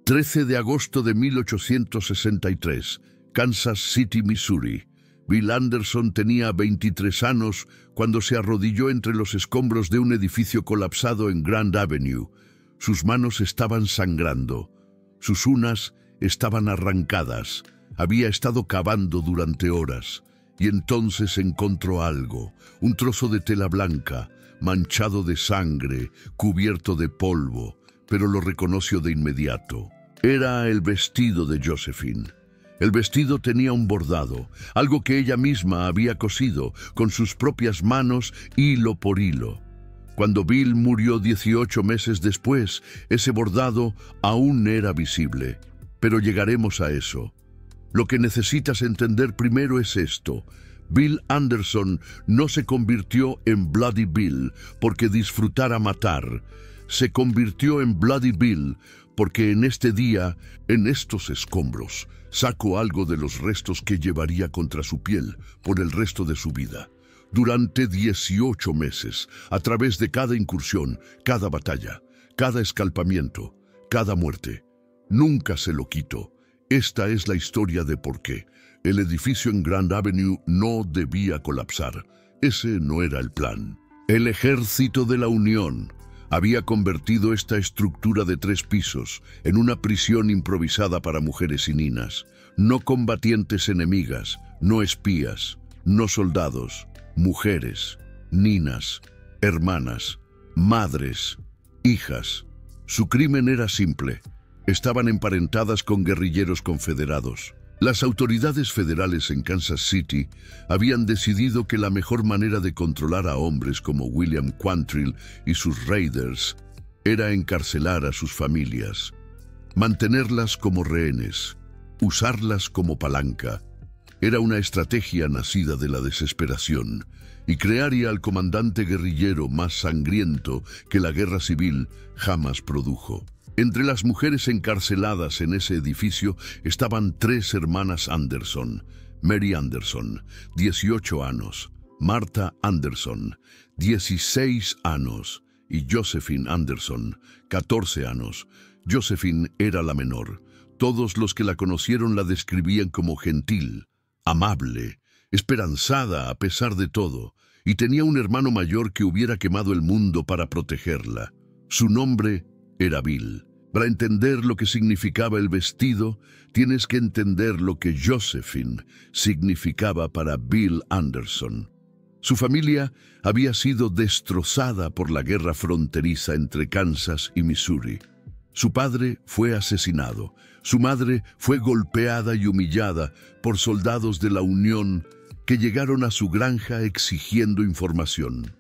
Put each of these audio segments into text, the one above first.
13 de agosto de 1863, Kansas City, Missouri. Bill Anderson tenía 23 años cuando se arrodilló entre los escombros de un edificio colapsado en Grand Avenue. Sus manos estaban sangrando. Sus uñas estaban arrancadas. Había estado cavando durante horas. Y entonces encontró algo, un trozo de tela blanca, manchado de sangre, cubierto de polvo, pero lo reconoció de inmediato. Era el vestido de Josephine. El vestido tenía un bordado, algo que ella misma había cosido con sus propias manos, hilo por hilo. Cuando Bill murió 18 meses después, ese bordado aún era visible. Pero llegaremos a eso. Lo que necesitas entender primero es esto. Bill Anderson no se convirtió en Bloody Bill porque disfrutara matar. Se convirtió en Bloody Bill porque en este día, en estos escombros, sacó algo de los restos que llevaría contra su piel por el resto de su vida. Durante 18 meses, a través de cada incursión, cada batalla, cada escalpamiento, cada muerte. Nunca se lo quitó. Esta es la historia de por qué el edificio en Grand Avenue no debía colapsar. Ese no era el plan. El Ejército de la Unión había convertido esta estructura de 3 pisos en una prisión improvisada para mujeres y niñas, no combatientes enemigas, no espías, no soldados, mujeres, niñas, hermanas, madres, hijas. Su crimen era simple. Estaban emparentadas con guerrilleros confederados. Las autoridades federales en Kansas City habían decidido que la mejor manera de controlar a hombres como William Quantrill y sus raiders era encarcelar a sus familias, mantenerlas como rehenes, usarlas como palanca. Era una estrategia nacida de la desesperación y crearía al comandante guerrillero más sangriento que la guerra civil jamás produjo. Entre las mujeres encarceladas en ese edificio estaban 3 hermanas Anderson: Mary Anderson, 18 años, Martha Anderson, 16 años, y Josephine Anderson, 14 años. Josephine era la menor. Todos los que la conocieron la describían como gentil, amable, esperanzada a pesar de todo, y tenía un hermano mayor que hubiera quemado el mundo para protegerla. Su nombre era Bill. Para entender lo que significaba el vestido, tienes que entender lo que Josephine significaba para Bill Anderson. Su familia había sido destrozada por la guerra fronteriza entre Kansas y Missouri. Su padre fue asesinado. Su madre fue golpeada y humillada por soldados de la Unión que llegaron a su granja exigiendo información.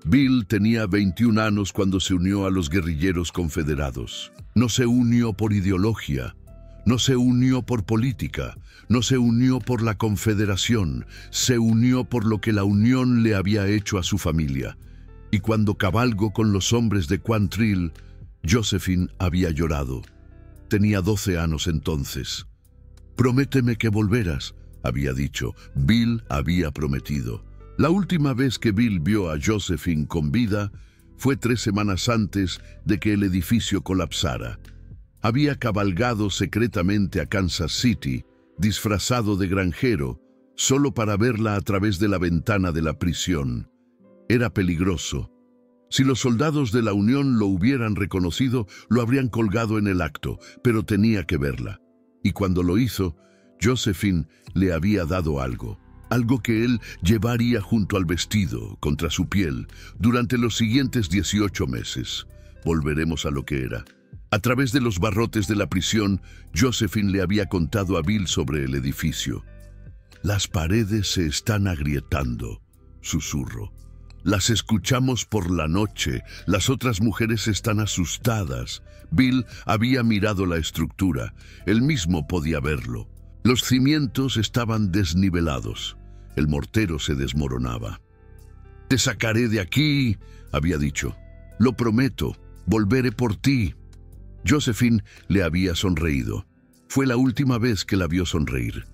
Bill tenía 21 años cuando se unió a los guerrilleros confederados. No se unió por ideología, no se unió por política, no se unió por la confederación, se unió por lo que la Unión le había hecho a su familia. Y cuando cabalgó con los hombres de Quantrill, Josephine había llorado. Tenía 12 años entonces. «Prométeme que volverás», había dicho. Bill había prometido. La última vez que Bill vio a Josephine con vida fue 3 semanas antes de que el edificio colapsara. Había cabalgado secretamente a Kansas City, disfrazado de granjero, solo para verla a través de la ventana de la prisión. Era peligroso. Si los soldados de la Unión lo hubieran reconocido, lo habrían colgado en el acto, pero tenía que verla. Y cuando lo hizo, Josephine le había dado algo. Algo que él llevaría junto al vestido, contra su piel, durante los siguientes 18 meses. Volveremos a lo que era. A través de los barrotes de la prisión, Josephine le había contado a Bill sobre el edificio. «Las paredes se están agrietando», susurró. «Las escuchamos por la noche. Las otras mujeres están asustadas». Bill había mirado la estructura. Él mismo podía verlo. Los cimientos estaban desnivelados. El mortero se desmoronaba. «Te sacaré de aquí», había dicho. «Lo prometo, volveré por ti». Josephine le había sonreído. Fue la última vez que la vio sonreír.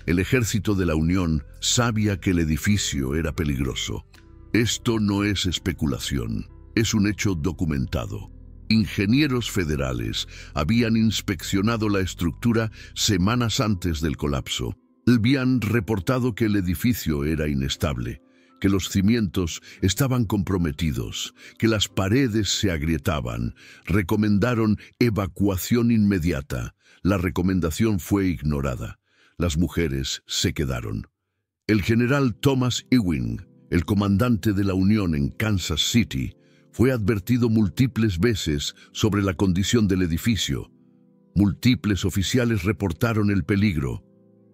El Ejército de la Unión sabía que el edificio era peligroso. Esto no es especulación, es un hecho documentado. Ingenieros federales habían inspeccionado la estructura semanas antes del colapso. Habían reportado que el edificio era inestable, que los cimientos estaban comprometidos, que las paredes se agrietaban. Recomendaron evacuación inmediata. La recomendación fue ignorada. Las mujeres se quedaron. El general Thomas Ewing, el comandante de la Unión en Kansas City, fue advertido múltiples veces sobre la condición del edificio. Múltiples oficiales reportaron el peligro.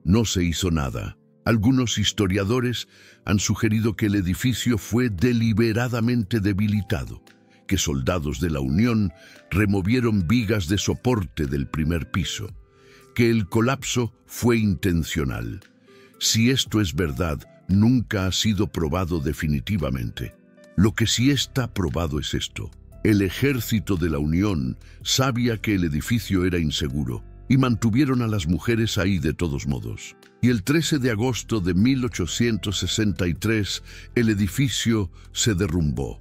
No se hizo nada. Algunos historiadores han sugerido que el edificio fue deliberadamente debilitado, que soldados de la Unión removieron vigas de soporte del primer piso, que el colapso fue intencional. Si esto es verdad, nunca ha sido probado definitivamente. Lo que sí está probado es esto: el ejército de la Unión sabía que el edificio era inseguro y mantuvieron a las mujeres ahí de todos modos. Y el 13 de agosto de 1863, el edificio se derrumbó.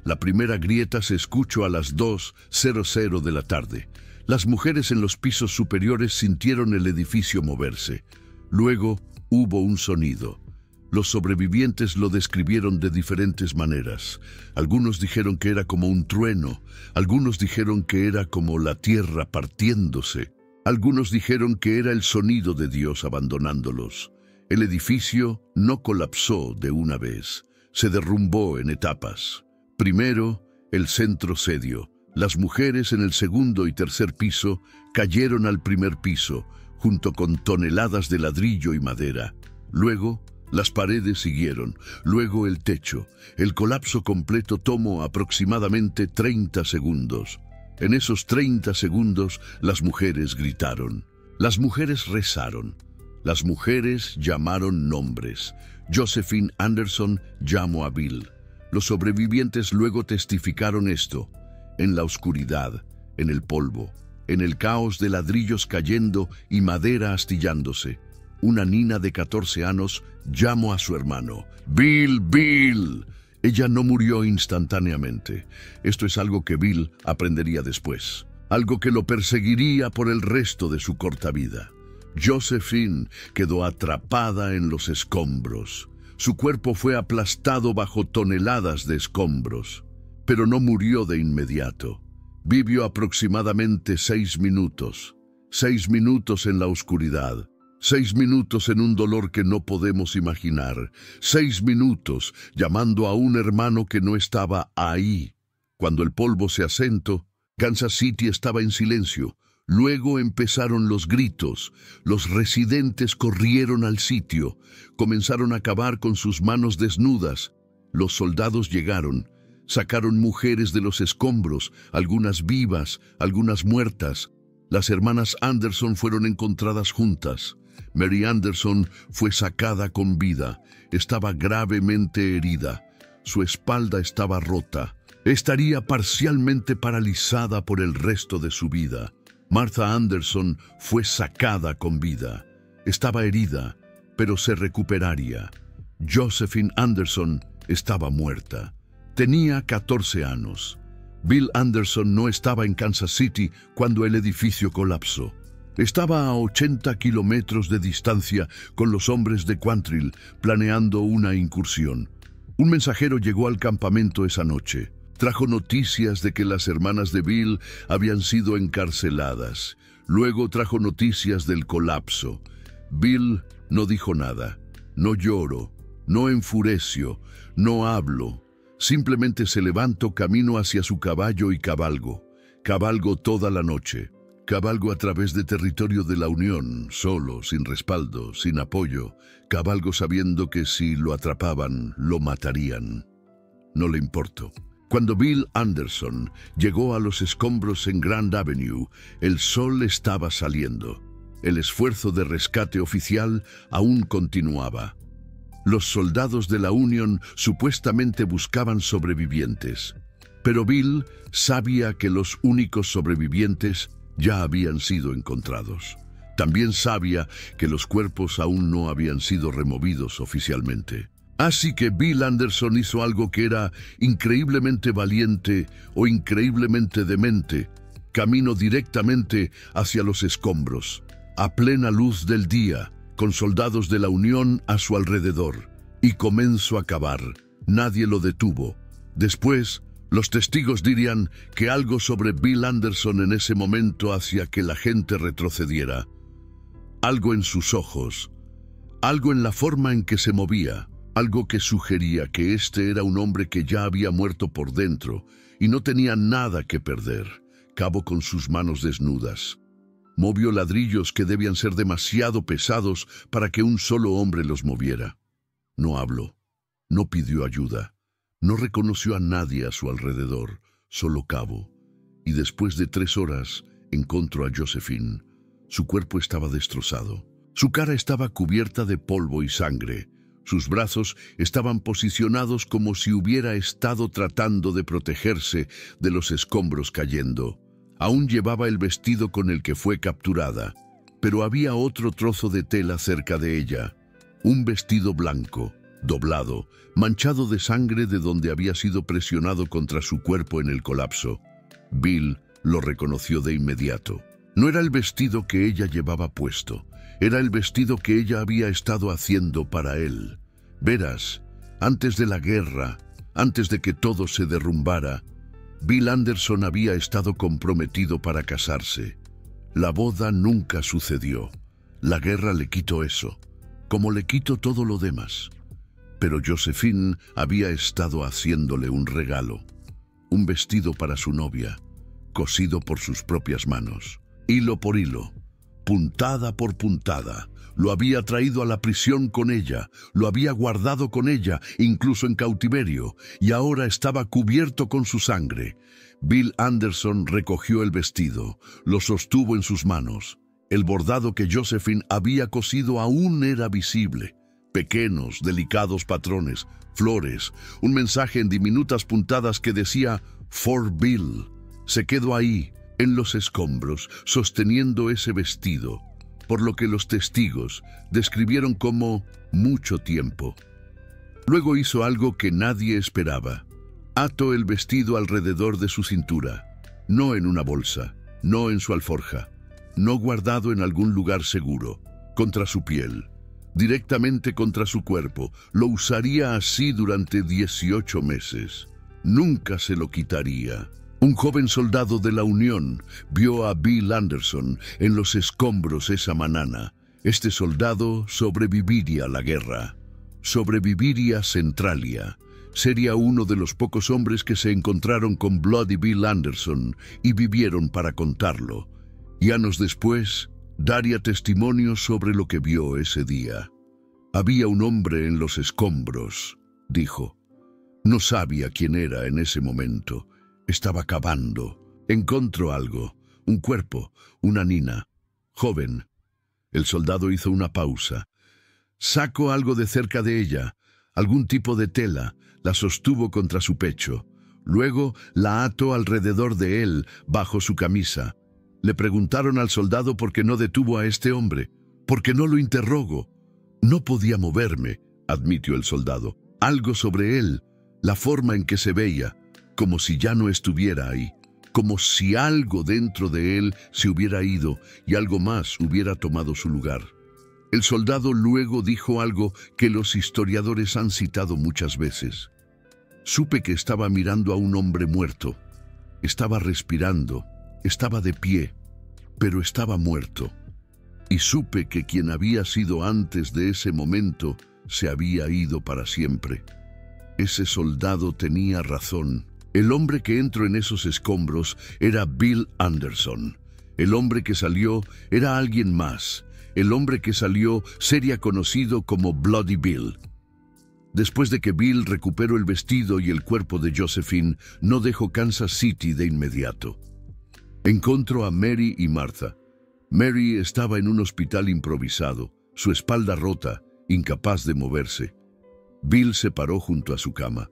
La primera grieta se escuchó a las 2:00 de la tarde. Las mujeres en los pisos superiores sintieron el edificio moverse. Luego hubo un sonido. Los sobrevivientes lo describieron de diferentes maneras. Algunos dijeron que era como un trueno, algunos dijeron que era como la tierra partiéndose, algunos dijeron que era el sonido de Dios abandonándolos. El edificio no colapsó de una vez, se derrumbó en etapas. Primero, el centro cedió. Las mujeres en el segundo y tercer piso cayeron al primer piso, junto con toneladas de ladrillo y madera. Luego, las paredes siguieron, luego el techo. El colapso completo tomó aproximadamente 30 segundos. En esos 30 segundos, las mujeres gritaron. Las mujeres rezaron. Las mujeres llamaron nombres. Josephine Anderson llamó a Bill. Los sobrevivientes luego testificaron esto. En la oscuridad, en el polvo, en el caos de ladrillos cayendo y madera astillándose, una niña de 14 años llamó a su hermano. ¡Bill, Bill! Ella no murió instantáneamente. Esto es algo que Bill aprendería después. Algo que lo perseguiría por el resto de su corta vida. Josephine quedó atrapada en los escombros. Su cuerpo fue aplastado bajo toneladas de escombros. Pero no murió de inmediato. Vivió aproximadamente 6 minutos. 6 minutos en la oscuridad. 6 minutos en un dolor que no podemos imaginar. 6 minutos llamando a un hermano que no estaba ahí. Cuando el polvo se asentó, Kansas City estaba en silencio. Luego empezaron los gritos. Los residentes corrieron al sitio. Comenzaron a cavar con sus manos desnudas. Los soldados llegaron. Sacaron mujeres de los escombros, algunas vivas, algunas muertas. Las hermanas Anderson fueron encontradas juntas. Mary Anderson fue sacada con vida. Estaba gravemente herida. Su espalda estaba rota. Estaría parcialmente paralizada por el resto de su vida. Martha Anderson fue sacada con vida. Estaba herida, pero se recuperaría. Josephine Anderson estaba muerta. Tenía 14 años. Bill Anderson no estaba en Kansas City cuando el edificio colapsó. Estaba a 80 kilómetros de distancia con los hombres de Quantrill planeando una incursión. Un mensajero llegó al campamento esa noche. Trajo noticias de que las hermanas de Bill habían sido encarceladas. Luego trajo noticias del colapso. Bill no dijo nada. No lloró, no enfureció, no habló. Simplemente se levantó camino hacia su caballo y cabalgó. Cabalgó toda la noche. Cabalgo a través de territorio de la Unión, solo, sin respaldo, sin apoyo. Cabalgo sabiendo que si lo atrapaban, lo matarían. No le importó. Cuando Bill Anderson llegó a los escombros en Grand Avenue, el sol estaba saliendo. El esfuerzo de rescate oficial aún continuaba. Los soldados de la Unión supuestamente buscaban sobrevivientes. Pero Bill sabía que los únicos sobrevivientes ya habían sido encontrados. También sabía que los cuerpos aún no habían sido removidos oficialmente. Así que Bill Anderson hizo algo que era increíblemente valiente o increíblemente demente. Caminó directamente hacia los escombros, a plena luz del día, con soldados de la Unión a su alrededor, y comenzó a cavar. Nadie lo detuvo. Después, los testigos dirían que algo sobre Bill Anderson en ese momento hacía que la gente retrocediera. Algo en sus ojos, algo en la forma en que se movía, algo que sugería que este era un hombre que ya había muerto por dentro y no tenía nada que perder. Cavó con sus manos desnudas. Movió ladrillos que debían ser demasiado pesados para que un solo hombre los moviera. No habló, no pidió ayuda, no reconoció a nadie a su alrededor, solo cavó. Y después de 3 horas encontró a Josephine. Su cuerpo estaba destrozado. Su cara estaba cubierta de polvo y sangre. Sus brazos estaban posicionados como si hubiera estado tratando de protegerse de los escombros cayendo. Aún llevaba el vestido con el que fue capturada, pero había otro trozo de tela cerca de ella. Un vestido blanco, doblado, manchado de sangre de donde había sido presionado contra su cuerpo en el colapso. Bill lo reconoció de inmediato. No era el vestido que ella llevaba puesto. Era el vestido que ella había estado haciendo para él. Verás, antes de la guerra, antes de que todo se derrumbara, Bill Anderson había estado comprometido para casarse. La boda nunca sucedió. La guerra le quitó eso, como le quitó todo lo demás. Pero Josephine había estado haciéndole un regalo, un vestido para su novia, cosido por sus propias manos, hilo por hilo, puntada por puntada. Lo había traído a la prisión con ella, lo había guardado con ella, incluso en cautiverio, y ahora estaba cubierto con su sangre. Bill Anderson recogió el vestido, lo sostuvo en sus manos. El bordado que Josephine había cosido aún era visible. Pequeños, delicados patrones, flores, un mensaje en diminutas puntadas que decía "For Bill". Se quedó ahí, en los escombros, sosteniendo ese vestido, por lo que los testigos describieron como mucho tiempo. Luego hizo algo que nadie esperaba. Ató el vestido alrededor de su cintura, no en una bolsa, no en su alforja, no guardado en algún lugar seguro, contra su piel, directamente contra su cuerpo. Lo usaría así durante 18 meses. Nunca se lo quitaría. Un joven soldado de la Unión vio a Bill Anderson en los escombros esa mañana. Este soldado sobreviviría a la guerra, sobreviviría a Centralia. Sería uno de los pocos hombres que se encontraron con Bloody Bill Anderson y vivieron para contarlo. Y años después, daría testimonio sobre lo que vio ese día. Había un hombre en los escombros, dijo. No sabía quién era en ese momento. Estaba cavando. Encontró algo, un cuerpo, una nina, joven. El soldado hizo una pausa. Sacó algo de cerca de ella, algún tipo de tela, la sostuvo contra su pecho. Luego la ató alrededor de él, bajo su camisa. Le preguntaron al soldado por qué no detuvo a este hombre, por qué no lo interrogó. No podía moverme, admitió el soldado. Algo sobre él, la forma en que se veía, como si ya no estuviera ahí, como si algo dentro de él se hubiera ido y algo más hubiera tomado su lugar. El soldado luego dijo algo que los historiadores han citado muchas veces. Supe que estaba mirando a un hombre muerto. Estaba respirando, estaba de pie, pero estaba muerto. Y supe que quien había sido antes de ese momento se había ido para siempre. Ese soldado tenía razón. El hombre que entró en esos escombros era Bill Anderson. El hombre que salió era alguien más. El hombre que salió sería conocido como Bloody Bill. Después de que Bill recuperó el vestido y el cuerpo de Josephine, no dejó Kansas City de inmediato. Encontró a Mary y Martha. Mary estaba en un hospital improvisado, su espalda rota, incapaz de moverse. Bill se paró junto a su cama.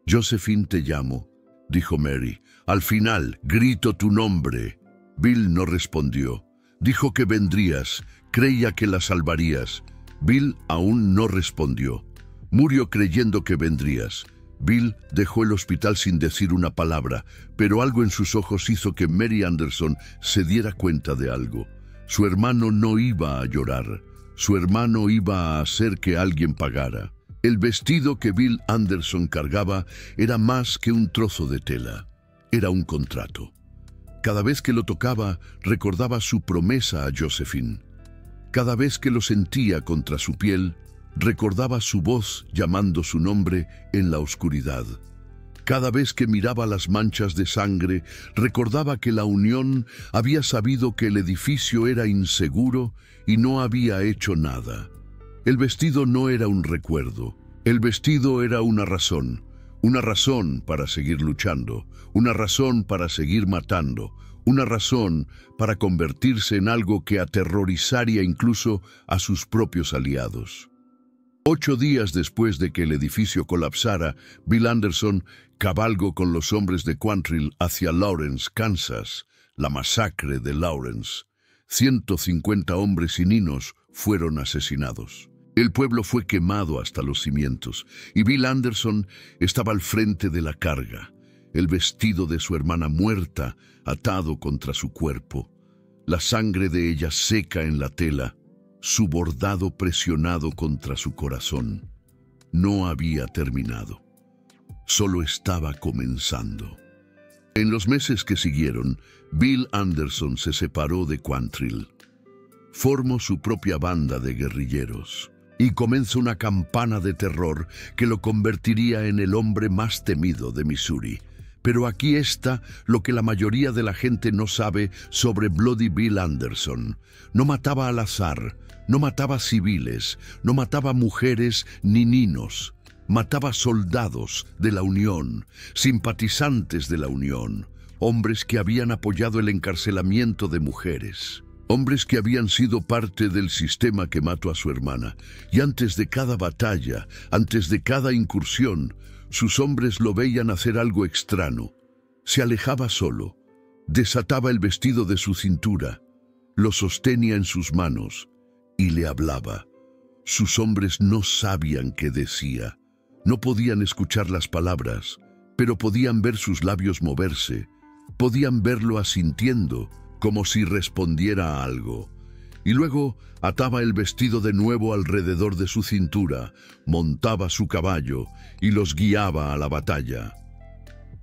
«Josephine, te llamo», dijo Mary. «Al final, grito tu nombre». Bill no respondió. Dijo que vendrías, creía que la salvarías. Bill aún no respondió. Murió creyendo que vendrías. Bill dejó el hospital sin decir una palabra, pero algo en sus ojos hizo que Mary Anderson se diera cuenta de algo. Su hermano no iba a llorar. Su hermano iba a hacer que alguien pagara. El vestido que Bill Anderson cargaba era más que un trozo de tela. Era un contrato. Cada vez que lo tocaba, recordaba su promesa a Josephine. Cada vez que lo sentía contra su piel, recordaba su voz llamando su nombre en la oscuridad. Cada vez que miraba las manchas de sangre, recordaba que la unión había sabido que el edificio era inseguro y no había hecho nada. El vestido no era un recuerdo. El vestido era una razón para seguir luchando, una razón para seguir matando, una razón para convertirse en algo que aterrorizaría incluso a sus propios aliados. 8 días después de que el edificio colapsara, Bill Anderson cabalgó con los hombres de Quantrill hacia Lawrence, Kansas, la masacre de Lawrence. 150 hombres y niños fueron asesinados. El pueblo fue quemado hasta los cimientos, y Bill Anderson estaba al frente de la carga, el vestido de su hermana muerta atado contra su cuerpo, la sangre de ella seca en la tela, su bordado presionado contra su corazón. No había terminado, solo estaba comenzando. En los meses que siguieron, Bill Anderson se separó de Quantrill. Formó su propia banda de guerrilleros y comenzó una campana de terror que lo convertiría en el hombre más temido de Missouri. Pero aquí está lo que la mayoría de la gente no sabe sobre Bloody Bill Anderson. No mataba al azar, no mataba civiles, no mataba mujeres ni niños. Mataba soldados de la Unión, simpatizantes de la Unión, hombres que habían apoyado el encarcelamiento de mujeres, hombres que habían sido parte del sistema que mató a su hermana. Y antes de cada batalla, antes de cada incursión, sus hombres lo veían hacer algo extraño. Se alejaba solo, desataba el vestido de su cintura, lo sostenía en sus manos y le hablaba. Sus hombres no sabían qué decía. No podían escuchar las palabras, pero podían ver sus labios moverse. Podían verlo asintiendo, como si respondiera a algo. Y luego ataba el vestido de nuevo alrededor de su cintura, montaba su caballo y los guiaba a la batalla.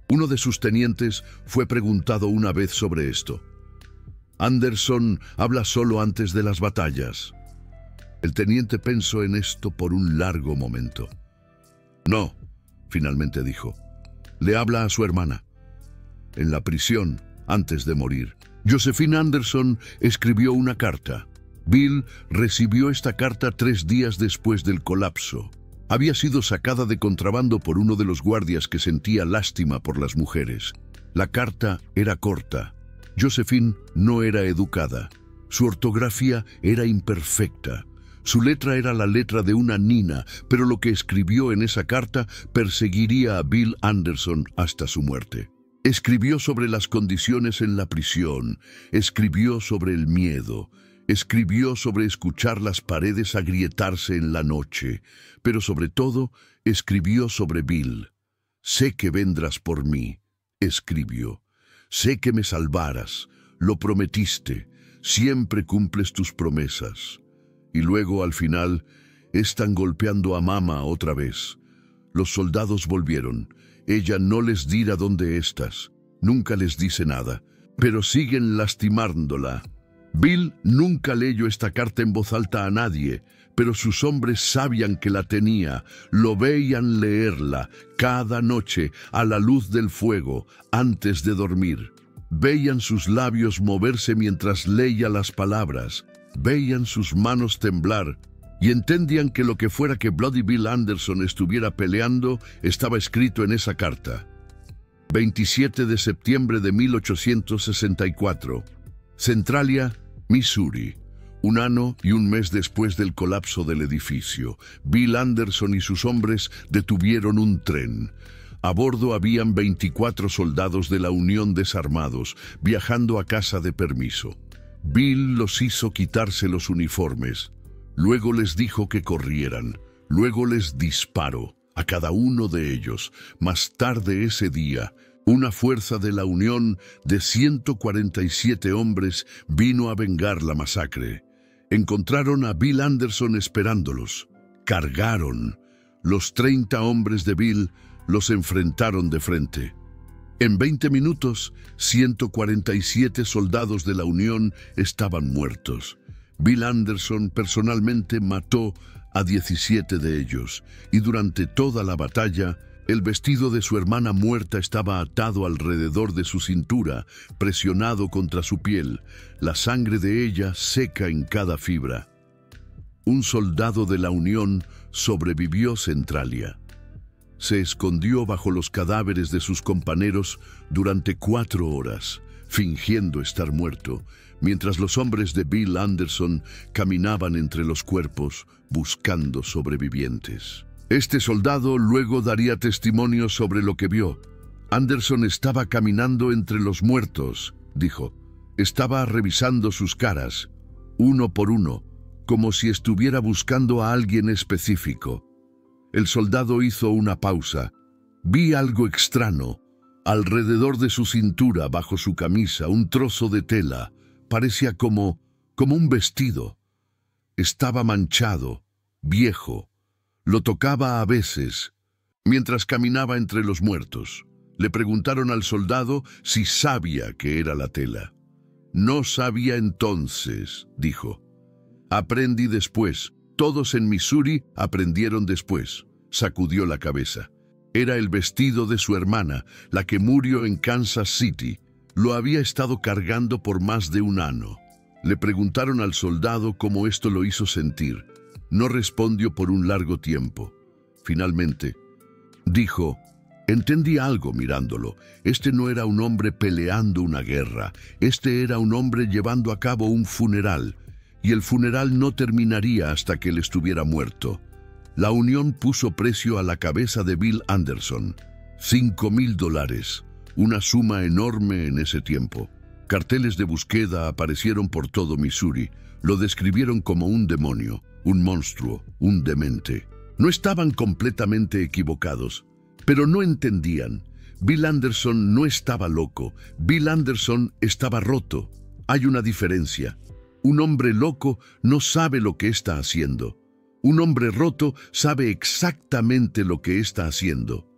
Uno de sus tenientes fue preguntado una vez sobre esto. «Anderson habla solo antes de las batallas». El teniente pensó en esto por un largo momento. «No», finalmente dijo, «le habla a su hermana». En la prisión, antes de morir, Josephine Anderson escribió una carta. Bill recibió esta carta 3 días después del colapso. Había sido sacada de contrabando por uno de los guardias que sentía lástima por las mujeres. La carta era corta. Josephine no era educada. Su ortografía era imperfecta. Su letra era la letra de una nina, pero lo que escribió en esa carta perseguiría a Bill Anderson hasta su muerte. Escribió sobre las condiciones en la prisión, escribió sobre el miedo, escribió sobre escuchar las paredes agrietarse en la noche, pero sobre todo escribió sobre Bill. «Sé que vendrás por mí», escribió. «Sé que me salvarás, lo prometiste, siempre cumples tus promesas». Y luego, al final, están golpeando a mamá otra vez. Los soldados volvieron. Ella no les dirá dónde estás. Nunca les dice nada, pero siguen lastimándola. Bill nunca leyó esta carta en voz alta a nadie, pero sus hombres sabían que la tenía, lo veían leerla cada noche a la luz del fuego antes de dormir. Veían sus labios moverse mientras leía las palabras, veían sus manos temblar y entendían que lo que fuera que Bloody Bill Anderson estuviera peleando estaba escrito en esa carta. 27 de septiembre de 1864. Centralia, Missouri. 1 año y 1 mes después del colapso del edificio, Bill Anderson y sus hombres detuvieron un tren. A bordo habían 24 soldados de la Unión desarmados, viajando a casa de permiso. Bill los hizo quitarse los uniformes. Luego les dijo que corrieran. Luego les disparó a cada uno de ellos. Más tarde ese día, una fuerza de la Unión de 147 hombres vino a vengar la masacre. Encontraron a Bill Anderson esperándolos. Cargaron. Los 30 hombres de Bill los enfrentaron de frente. En 20 minutos, 147 soldados de la Unión estaban muertos. Bill Anderson personalmente mató a 17 de ellos, y durante toda la batalla, el vestido de su hermana muerta estaba atado alrededor de su cintura, presionado contra su piel, la sangre de ella seca en cada fibra. Un soldado de la Unión sobrevivió Centralia. Se escondió bajo los cadáveres de sus compañeros durante 4 horas, fingiendo estar muerto, mientras los hombres de Bill Anderson caminaban entre los cuerpos buscando sobrevivientes. Este soldado luego daría testimonio sobre lo que vio. Anderson estaba caminando entre los muertos, dijo. Estaba revisando sus caras, uno por uno, como si estuviera buscando a alguien específico. El soldado hizo una pausa. Vi algo extraño. Alrededor de su cintura, bajo su camisa, un trozo de tela. Parecía como un vestido. Estaba manchado, viejo. Lo tocaba a veces, mientras caminaba entre los muertos. Le preguntaron al soldado si sabía qué era la tela. No sabía entonces, dijo. Aprendí después. Todos en Missouri aprendieron después. Sacudió la cabeza. Era el vestido de su hermana, la que murió en Kansas City. Lo había estado cargando por más de 1 año. Le preguntaron al soldado cómo esto lo hizo sentir. No respondió por un largo tiempo. Finalmente, dijo, entendí algo mirándolo. Este no era un hombre peleando una guerra. Este era un hombre llevando a cabo un funeral. Y el funeral no terminaría hasta que él estuviera muerto. La Unión puso precio a la cabeza de Bill Anderson. $5,000, una suma enorme en ese tiempo. Carteles de búsqueda aparecieron por todo Missouri. Lo describieron como un demonio, un monstruo, un demente. No estaban completamente equivocados, pero no entendían. Bill Anderson no estaba loco. Bill Anderson estaba roto. Hay una diferencia. Un hombre loco no sabe lo que está haciendo. Un hombre roto sabe exactamente lo que está haciendo,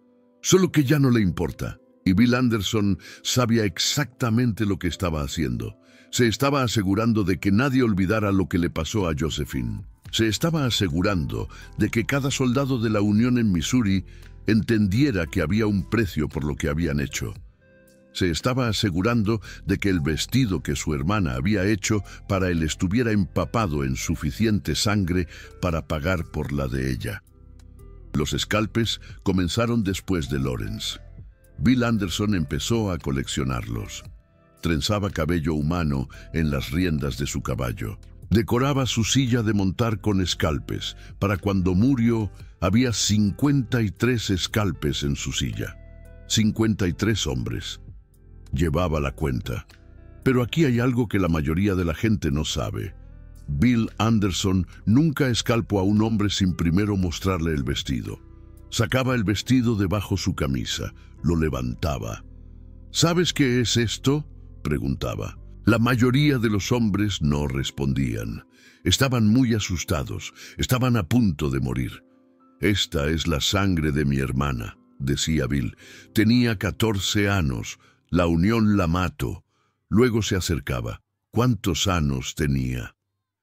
solo que ya no le importa. Y Bill Anderson sabía exactamente lo que estaba haciendo. Se estaba asegurando de que nadie olvidara lo que le pasó a Josephine. Se estaba asegurando de que cada soldado de la Unión en Missouri entendiera que había un precio por lo que habían hecho. Se estaba asegurando de que el vestido que su hermana había hecho para él estuviera empapado en suficiente sangre para pagar por la de ella. Los escalpes comenzaron después de Lawrence. Bill Anderson empezó a coleccionarlos. Trenzaba cabello humano en las riendas de su caballo. Decoraba su silla de montar con escalpes. Para cuando murió, había 53 escalpes en su silla. 53 hombres. Llevaba la cuenta. Pero aquí hay algo que la mayoría de la gente no sabe. Bill Anderson nunca escalpó a un hombre sin primero mostrarle el vestido. Sacaba el vestido debajo su camisa, lo levantaba. ¿Sabes qué es esto?, preguntaba. La mayoría de los hombres no respondían. Estaban muy asustados, estaban a punto de morir. Esta es la sangre de mi hermana, decía Bill. Tenía 14 años. La Unión la mató. Luego se acercaba. ¿Cuántos años tenía?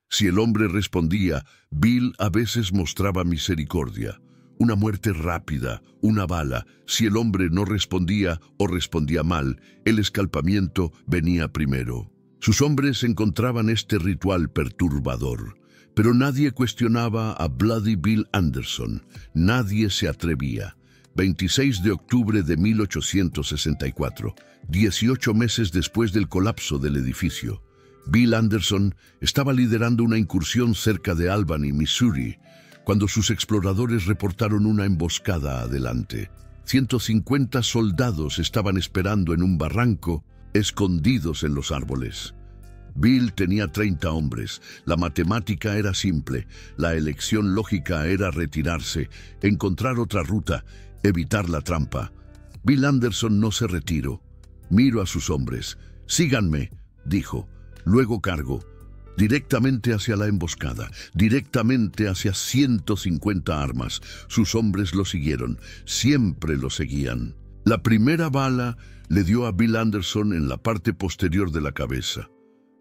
Si el hombre respondía, Bill a veces mostraba misericordia. Una muerte rápida, una bala. Si el hombre no respondía o respondía mal, el escalpamiento venía primero. Sus hombres encontraban este ritual perturbador, pero nadie cuestionaba a Bloody Bill Anderson. Nadie se atrevía. 26 de octubre de 1864, 18 meses después del colapso del edificio. Bill Anderson estaba liderando una incursión cerca de Albany, Missouri, cuando sus exploradores reportaron una emboscada adelante. 150 soldados estaban esperando en un barranco, escondidos en los árboles. Bill tenía 30 hombres. La matemática era simple. La elección lógica era retirarse, encontrar otra ruta, evitar la trampa. Bill Anderson no se retiró. Miró a sus hombres. «Síganme», dijo. «Luego cargo. Directamente hacia la emboscada, directamente hacia 150 armas. Sus hombres lo siguieron, siempre lo seguían. La primera bala le dio a Bill Anderson en la parte posterior de la cabeza.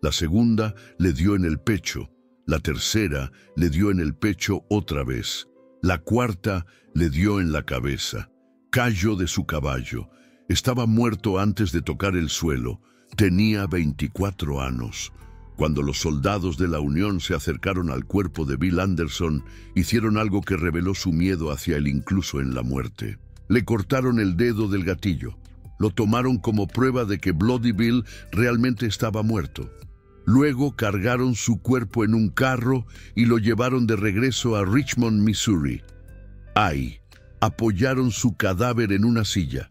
La segunda le dio en el pecho. La tercera le dio en el pecho otra vez. La cuarta le dio en la cabeza. Cayó de su caballo. Estaba muerto antes de tocar el suelo. Tenía 24 años. Cuando los soldados de la Unión se acercaron al cuerpo de Bill Anderson, hicieron algo que reveló su miedo hacia él incluso en la muerte. Le cortaron el dedo del gatillo. Lo tomaron como prueba de que Bloody Bill realmente estaba muerto. Luego cargaron su cuerpo en un carro y lo llevaron de regreso a Richmond, Missouri. Ahí, apoyaron su cadáver en una silla.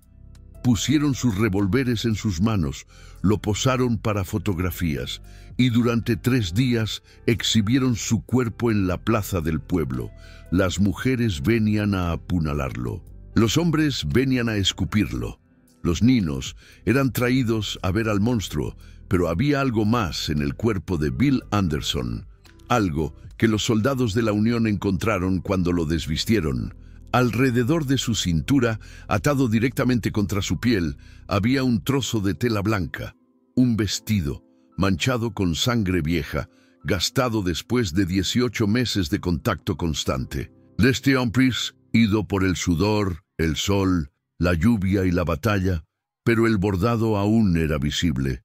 Pusieron sus revólveres en sus manos, lo posaron para fotografías y durante 3 días exhibieron su cuerpo en la plaza del pueblo. Las mujeres venían a apuñalarlo. Los hombres venían a escupirlo. Los niños eran traídos a ver al monstruo, pero había algo más en el cuerpo de Bill Anderson, algo que los soldados de la Unión encontraron cuando lo desvistieron. Alrededor de su cintura, atado directamente contra su piel, había un trozo de tela blanca, un vestido, manchado con sangre vieja, gastado después de 18 meses de contacto constante. Este hombre, ido por el sudor, el sol, la lluvia y la batalla, pero el bordado aún era visible.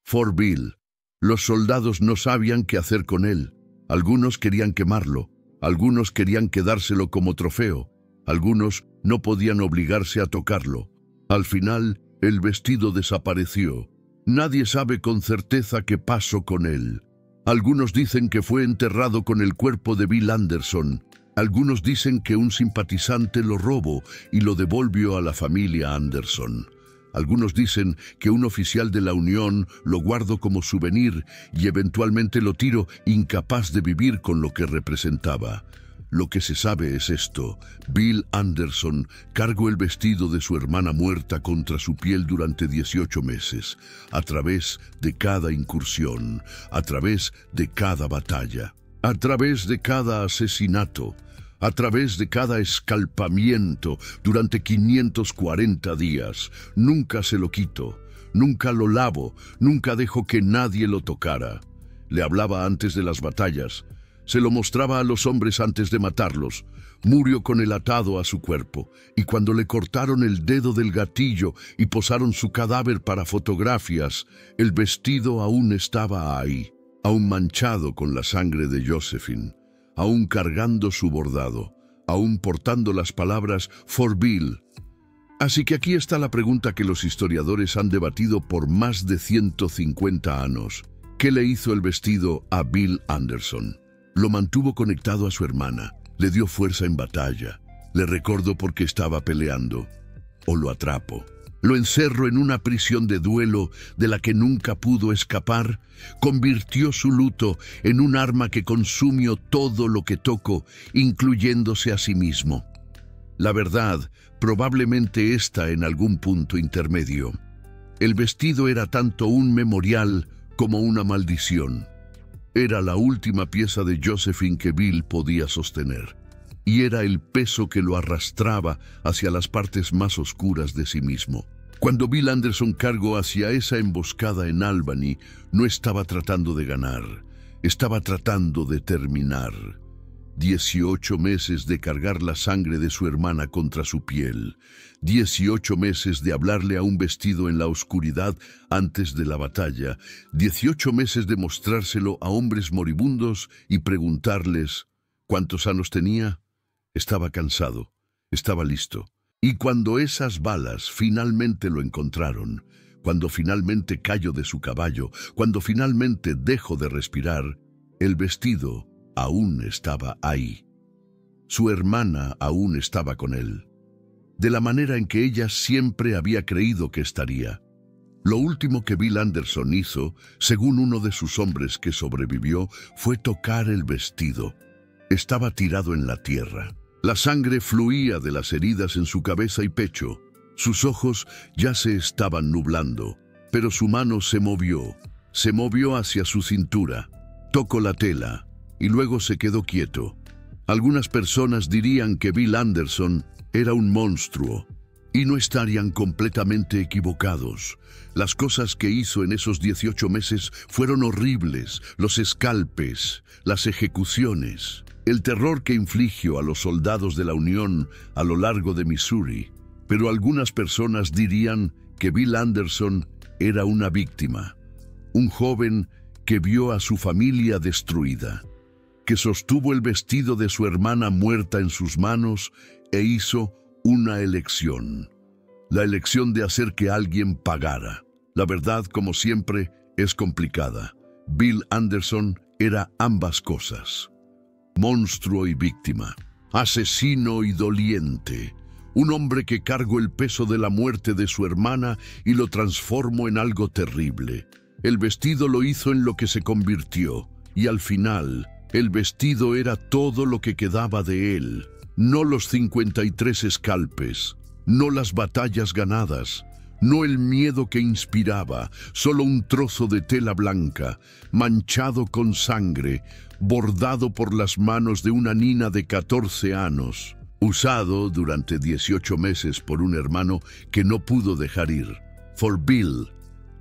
Fort Bill. Los soldados no sabían qué hacer con él. Algunos querían quemarlo, algunos querían quedárselo como trofeo. Algunos no podían obligarse a tocarlo. Al final, el vestido desapareció. Nadie sabe con certeza qué pasó con él. Algunos dicen que fue enterrado con el cuerpo de Bill Anderson. Algunos dicen que un simpatizante lo robó y lo devolvió a la familia Anderson. Algunos dicen que un oficial de la Unión lo guardó como souvenir y eventualmente lo tiró, incapaz de vivir con lo que representaba. Lo que se sabe es esto: Bill Anderson cargó el vestido de su hermana muerta contra su piel durante 18 meses, a través de cada incursión, a través de cada batalla, a través de cada asesinato, a través de cada escalpamiento durante 540 días. Nunca se lo quito, nunca lo lavo, nunca dejo que nadie lo tocara. Le hablaba antes de las batallas. Se lo mostraba a los hombres antes de matarlos. Murió con el atado a su cuerpo, y cuando le cortaron el dedo del gatillo y posaron su cadáver para fotografías, el vestido aún estaba ahí, aún manchado con la sangre de Josephine, aún cargando su bordado, aún portando las palabras Fort Bill. Así que aquí está la pregunta que los historiadores han debatido por más de 150 años. ¿Qué le hizo el vestido a Bill Anderson? Lo mantuvo conectado a su hermana, le dio fuerza en batalla, le recordó por qué estaba peleando, o lo atrapó. Lo encerró en una prisión de duelo de la que nunca pudo escapar, convirtió su luto en un arma que consumió todo lo que tocó, incluyéndose a sí mismo. La verdad probablemente está en algún punto intermedio. El vestido era tanto un memorial como una maldición. Era la última pieza de Josephine que Bill podía sostener, y era el peso que lo arrastraba hacia las partes más oscuras de sí mismo. Cuando Bill Anderson cargó hacia esa emboscada en Albany, no estaba tratando de ganar, estaba tratando de terminar. 18 meses de cargar la sangre de su hermana contra su piel, 18 meses de hablarle a un vestido en la oscuridad antes de la batalla, 18 meses de mostrárselo a hombres moribundos y preguntarles ¿cuántos años tenía? Estaba cansado, estaba listo. Y cuando esas balas finalmente lo encontraron, cuando finalmente cayó de su caballo, cuando finalmente dejó de respirar, el vestido aún estaba ahí. Su hermana aún estaba con él, de la manera en que ella siempre había creído que estaría. Lo último que Bill Anderson hizo, según uno de sus hombres que sobrevivió, fue tocar el vestido. Estaba tirado en la tierra. La sangre fluía de las heridas en su cabeza y pecho. Sus ojos ya se estaban nublando, pero su mano se movió hacia su cintura. Tocó la tela y luego se quedó quieto. Algunas personas dirían que Bill Anderson era un monstruo, y no estarían completamente equivocados. Las cosas que hizo en esos 18 meses fueron horribles: los escalpes, las ejecuciones, el terror que infligió a los soldados de la Unión a lo largo de Missouri. Pero algunas personas dirían que Bill Anderson era una víctima, un joven que vio a su familia destruida, que sostuvo el vestido de su hermana muerta en sus manos e hizo una elección. La elección de hacer que alguien pagara. La verdad, como siempre, es complicada. Bill Anderson era ambas cosas: monstruo y víctima, asesino y doliente, un hombre que cargó el peso de la muerte de su hermana y lo transformó en algo terrible. El vestido lo hizo en lo que se convirtió, y al final, el vestido era todo lo que quedaba de él. No los 53 escalpes, no las batallas ganadas, no el miedo que inspiraba, solo un trozo de tela blanca, manchado con sangre, bordado por las manos de una nina de 14 años, usado durante 18 meses por un hermano que no pudo dejar ir. For Bill,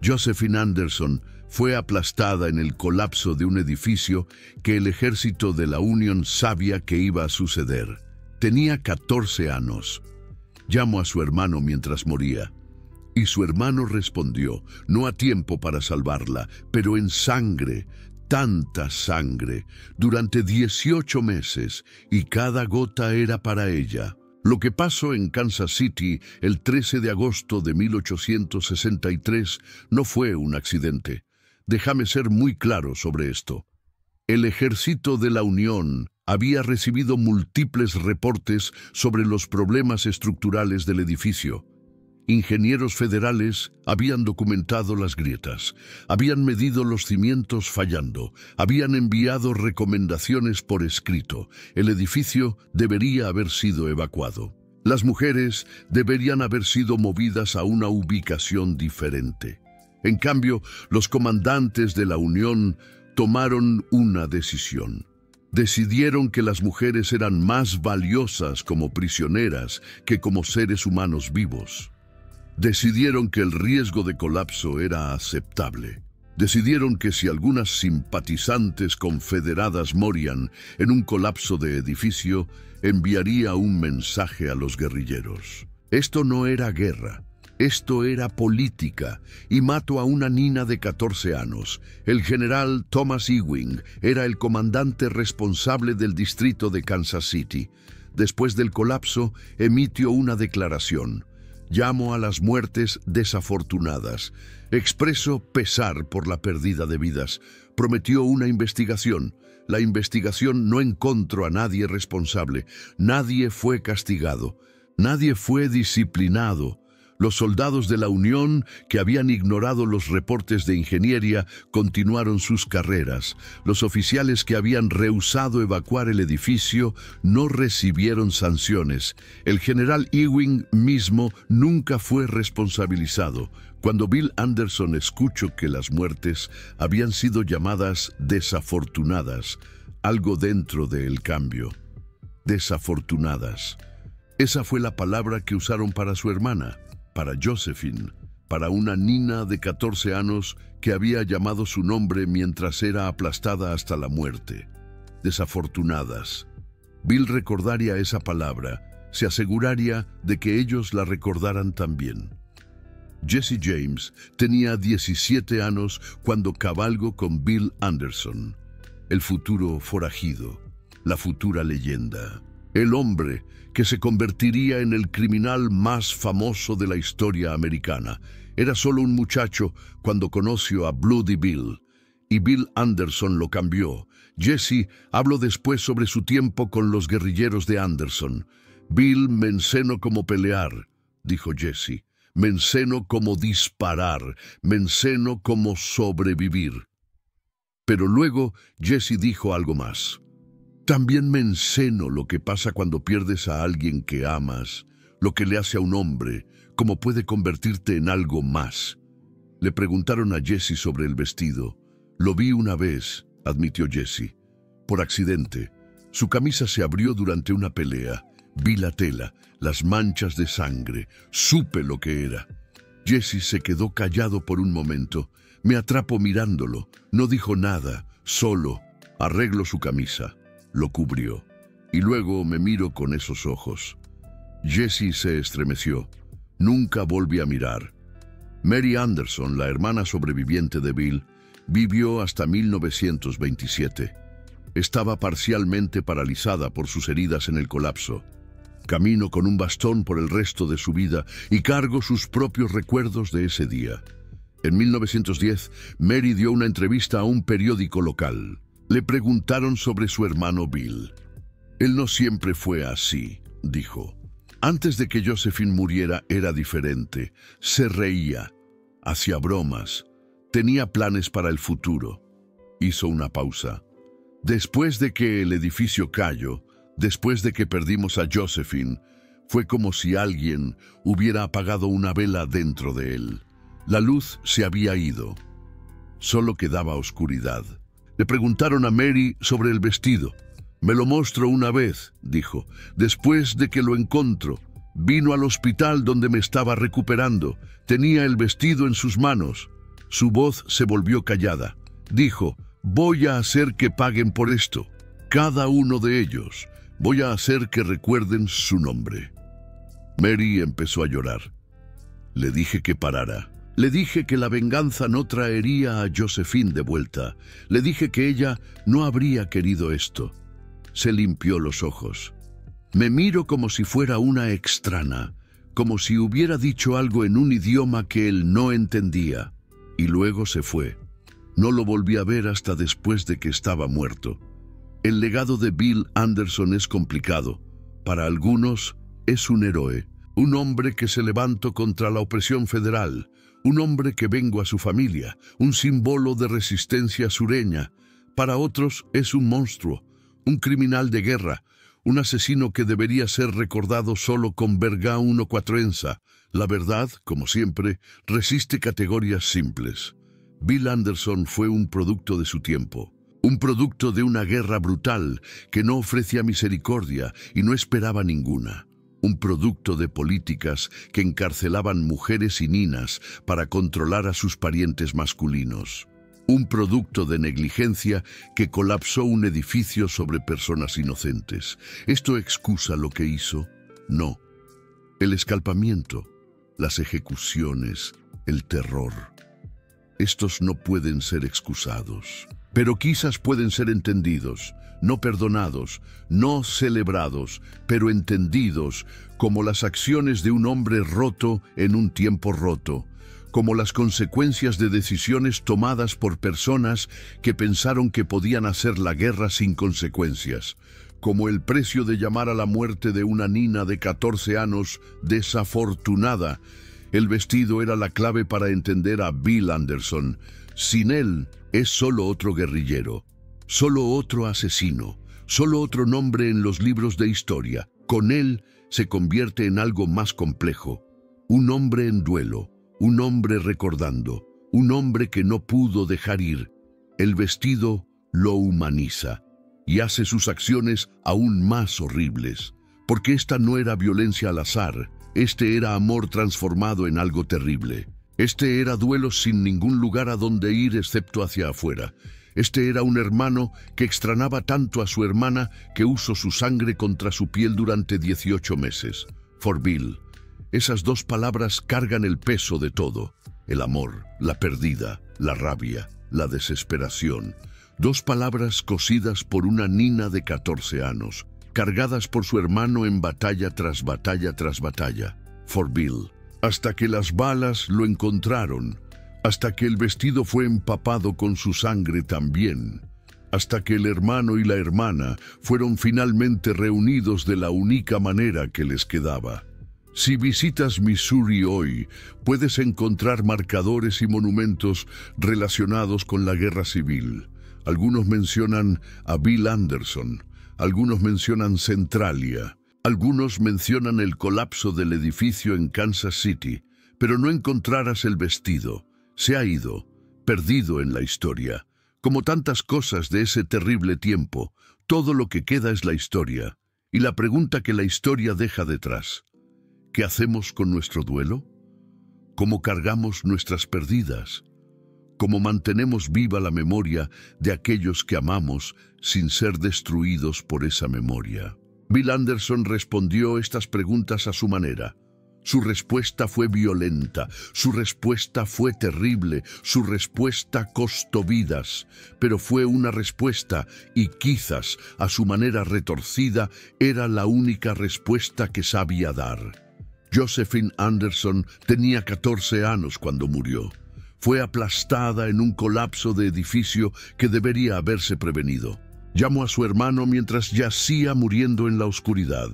Josephine Anderson fue aplastada en el colapso de un edificio que el ejército de la Unión sabía que iba a suceder. Tenía 14 años. Llamó a su hermano mientras moría, y su hermano respondió, no a tiempo para salvarla, pero en sangre, tanta sangre, durante 18 meses, y cada gota era para ella. Lo que pasó en Kansas City el 13 de agosto de 1863 no fue un accidente. Déjame ser muy claro sobre esto. El ejército de la Unión había recibido múltiples reportes sobre los problemas estructurales del edificio. Ingenieros federales habían documentado las grietas, habían medido los cimientos fallando, habían enviado recomendaciones por escrito. El edificio debería haber sido evacuado. Las mujeres deberían haber sido movidas a una ubicación diferente. En cambio, los comandantes de la Unión tomaron una decisión. Decidieron que las mujeres eran más valiosas como prisioneras que como seres humanos vivos. Decidieron que el riesgo de colapso era aceptable. Decidieron que si algunas simpatizantes confederadas morían en un colapso de edificio, enviaría un mensaje a los guerrilleros. Esto no era guerra. Esto era política, y mató a una nina de 14 años. El general Thomas Ewing era el comandante responsable del distrito de Kansas City. Después del colapso, emitió una declaración. Llamo a las muertes desafortunadas. Expreso pesar por la pérdida de vidas. Prometió una investigación. La investigación no encontró a nadie responsable. Nadie fue castigado. Nadie fue disciplinado. Los soldados de la Unión, que habían ignorado los reportes de ingeniería, continuaron sus carreras. Los oficiales que habían rehusado evacuar el edificio no recibieron sanciones. El general Ewing mismo nunca fue responsabilizado. Cuando Bill Anderson escuchó que las muertes habían sido llamadas desafortunadas, algo dentro de él cambió. Desafortunadas. Esa fue la palabra que usaron para su hermana, para Josephine, para una nina de 14 años que había llamado su nombre mientras era aplastada hasta la muerte. Desafortunadas. Bill recordaría esa palabra, se aseguraría de que ellos la recordaran también. Jesse James tenía 17 años cuando cabalgó con Bill Anderson, el futuro forajido, la futura leyenda. El hombre que se convertiría en el criminal más famoso de la historia americana. Era solo un muchacho cuando conoció a Bloody Bill, y Bill Anderson lo cambió. Jesse habló después sobre su tiempo con los guerrilleros de Anderson. Bill me enseñó cómo pelear, dijo Jesse. me enseñó cómo disparar, me enseñó cómo sobrevivir. Pero luego Jesse dijo algo más. También me enseñó lo que pasa cuando pierdes a alguien que amas, lo que le hace a un hombre, cómo puede convertirte en algo más. Le preguntaron a Jesse sobre el vestido. Lo vi una vez, admitió Jesse. Por accidente. Su camisa se abrió durante una pelea. Vi la tela, las manchas de sangre. Supe lo que era. Jesse se quedó callado por un momento. Me atrapó mirándolo. No dijo nada, solo arregló su camisa. Lo cubrió. Y luego me miró con esos ojos. Jesse se estremeció. Nunca volví a mirar. Mary Anderson, la hermana sobreviviente de Bill, vivió hasta 1927. Estaba parcialmente paralizada por sus heridas en el colapso. Caminó con un bastón por el resto de su vida y cargó sus propios recuerdos de ese día. En 1910, Mary dio una entrevista a un periódico local. Le preguntaron sobre su hermano Bill. Él no siempre fue así, dijo. Antes de que Josephine muriera era diferente. Se reía, hacía bromas, tenía planes para el futuro. Hizo una pausa. Después de que el edificio cayó, después de que perdimos a Josephine, fue como si alguien hubiera apagado una vela dentro de él. La luz se había ido. Solo quedaba oscuridad. Le preguntaron a Mary sobre el vestido. Me lo mostró una vez, dijo, después de que lo encontró. Vino al hospital donde me estaba recuperando. Tenía el vestido en sus manos. Su voz se volvió callada. Dijo, voy a hacer que paguen por esto. Cada uno de ellos. Voy a hacer que recuerden su nombre. Mary empezó a llorar. Le dije que parara. Le dije que la venganza no traería a Josephine de vuelta. Le dije que ella no habría querido esto. Se limpió los ojos. Me miro como si fuera una extraña, como si hubiera dicho algo en un idioma que él no entendía. Y luego se fue. No lo volví a ver hasta después de que estaba muerto. El legado de Bill Anderson es complicado. Para algunos es un héroe, un hombre que se levantó contra la opresión federal, un hombre que vengó a su familia, un símbolo de resistencia sureña. Para otros es un monstruo, un criminal de guerra, un asesino que debería ser recordado solo con vergá uno cuatrenza. La verdad, como siempre, resiste categorías simples. Bill Anderson fue un producto de su tiempo, un producto de una guerra brutal que no ofrecía misericordia y no esperaba ninguna. Un producto de políticas que encarcelaban mujeres y niñas para controlar a sus parientes masculinos. Un producto de negligencia que colapsó un edificio sobre personas inocentes. ¿Esto excusa lo que hizo? No. El escalpamiento, las ejecuciones, el terror. Estos no pueden ser excusados, pero quizás pueden ser entendidos, no perdonados, no celebrados, pero entendidos como las acciones de un hombre roto en un tiempo roto, como las consecuencias de decisiones tomadas por personas que pensaron que podían hacer la guerra sin consecuencias, como el precio de llamar a la muerte de una niña de 14 años desafortunada. El vestido era la clave para entender a Bill Anderson. Sin él, es solo otro guerrillero, solo otro asesino, solo otro nombre en los libros de historia. Con él se convierte en algo más complejo, un hombre en duelo, un hombre recordando, un hombre que no pudo dejar ir. El vestido lo humaniza y hace sus acciones aún más horribles, porque esta no era violencia al azar, este era amor transformado en algo terrible. Este era duelo sin ningún lugar a donde ir excepto hacia afuera. Este era un hermano que extrañaba tanto a su hermana que usó su sangre contra su piel durante 18 meses. For Bill, esas dos palabras cargan el peso de todo. El amor, la pérdida, la rabia, la desesperación. Dos palabras cosidas por una niña de 14 años, cargadas por su hermano en batalla tras batalla tras batalla. For Bill, hasta que las balas lo encontraron, hasta que el vestido fue empapado con su sangre también, hasta que el hermano y la hermana fueron finalmente reunidos de la única manera que les quedaba. Si visitas Missouri hoy, puedes encontrar marcadores y monumentos relacionados con la guerra civil. Algunos mencionan a Bill Anderson, algunos mencionan Centralia, algunos mencionan el colapso del edificio en Kansas City, pero no encontrarás el vestido. Se ha ido, perdido en la historia. Como tantas cosas de ese terrible tiempo, todo lo que queda es la historia, y la pregunta que la historia deja detrás. ¿Qué hacemos con nuestro duelo? ¿Cómo cargamos nuestras pérdidas? ¿Cómo mantenemos viva la memoria de aquellos que amamos sin ser destruidos por esa memoria? Bill Anderson respondió estas preguntas a su manera. Su respuesta fue violenta, su respuesta fue terrible, su respuesta costó vidas, pero fue una respuesta y quizás, a su manera retorcida, era la única respuesta que sabía dar. Josephine Anderson tenía 14 años cuando murió. Fue aplastada en un colapso de edificio que debería haberse prevenido. Llamó a su hermano mientras yacía muriendo en la oscuridad,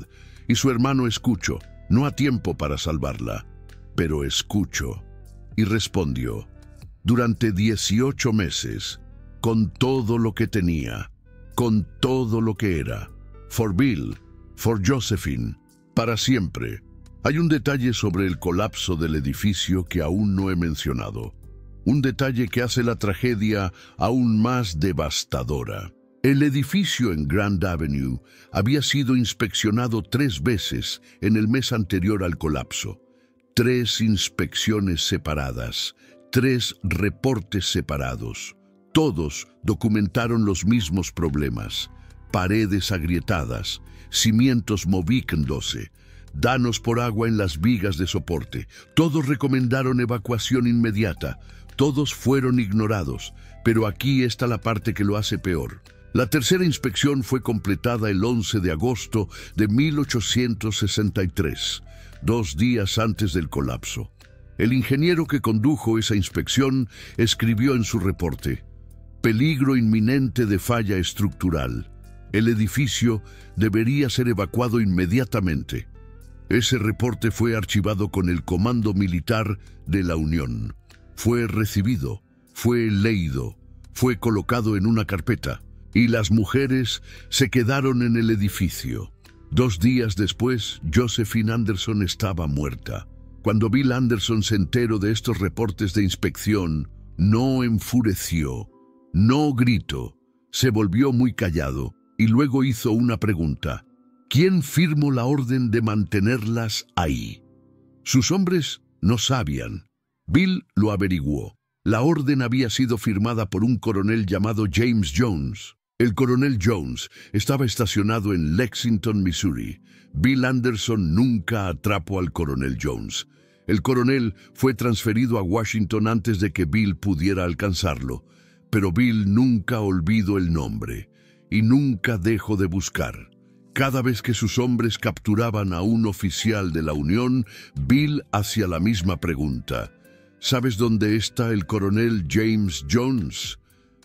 y su hermano escuchó. No ha tiempo para salvarla, pero escuchó. Y respondió, durante 18 meses, con todo lo que tenía, con todo lo que era, for Bill, for Josephine, para siempre. Hay un detalle sobre el colapso del edificio que aún no he mencionado. Un detalle que hace la tragedia aún más devastadora. El edificio en Grand Avenue había sido inspeccionado 3 veces en el mes anterior al colapso. 3 inspecciones separadas, 3 reportes separados. Todos documentaron los mismos problemas. Paredes agrietadas, cimientos movíndose, daños por agua en las vigas de soporte. Todos recomendaron evacuación inmediata. Todos fueron ignorados, pero aquí está la parte que lo hace peor. La tercera inspección fue completada el 11 de agosto de 1863, 2 días antes del colapso. El ingeniero que condujo esa inspección escribió en su reporte: peligro inminente de falla estructural. El edificio debería ser evacuado inmediatamente. Ese reporte fue archivado con el Comando Militar de la Unión. Fue recibido, fue leído, fue colocado en una carpeta. Y las mujeres se quedaron en el edificio. 2 días después, Josephine Anderson estaba muerta. Cuando Bill Anderson se enteró de estos reportes de inspección, no enfureció, no gritó, se volvió muy callado y luego hizo una pregunta. ¿Quién firmó la orden de mantenerlas ahí? Sus hombres no sabían. Bill lo averiguó. La orden había sido firmada por un coronel llamado James Jones. El coronel Jones estaba estacionado en Lexington, Missouri. Bill Anderson nunca atrapó al coronel Jones. El coronel fue transferido a Washington antes de que Bill pudiera alcanzarlo, pero Bill nunca olvidó el nombre y nunca dejó de buscar. Cada vez que sus hombres capturaban a un oficial de la Unión, Bill hacía la misma pregunta. ¿Sabes dónde está el coronel James Jones?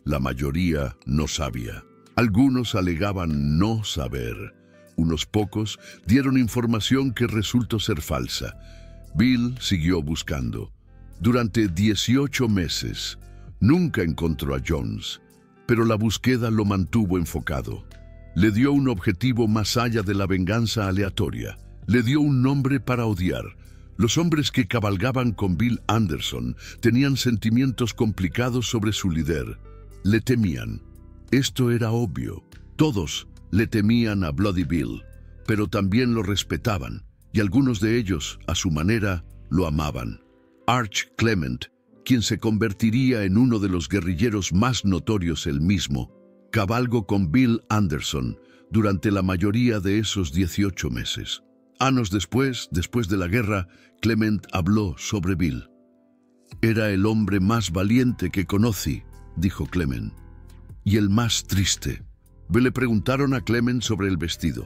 La mayoría no sabía. Algunos alegaban no saber. Unos pocos dieron información que resultó ser falsa. Bill siguió buscando. Durante 18 meses, nunca encontró a Jones, pero la búsqueda lo mantuvo enfocado. Le dio un objetivo más allá de la venganza aleatoria. Le dio un nombre para odiar. Los hombres que cabalgaban con Bill Anderson tenían sentimientos complicados sobre su líder. Le temían. Esto era obvio. Todos le temían a Bloody Bill, pero también lo respetaban, y algunos de ellos, a su manera, lo amaban. Arch Clement, quien se convertiría en uno de los guerrilleros más notorios él mismo, cabalgó con Bill Anderson durante la mayoría de esos 18 meses. Años después de la guerra, Clement habló sobre Bill. «Era el hombre más valiente que conocí», dijo Clement, «y el más triste». Le preguntaron a Clement sobre el vestido.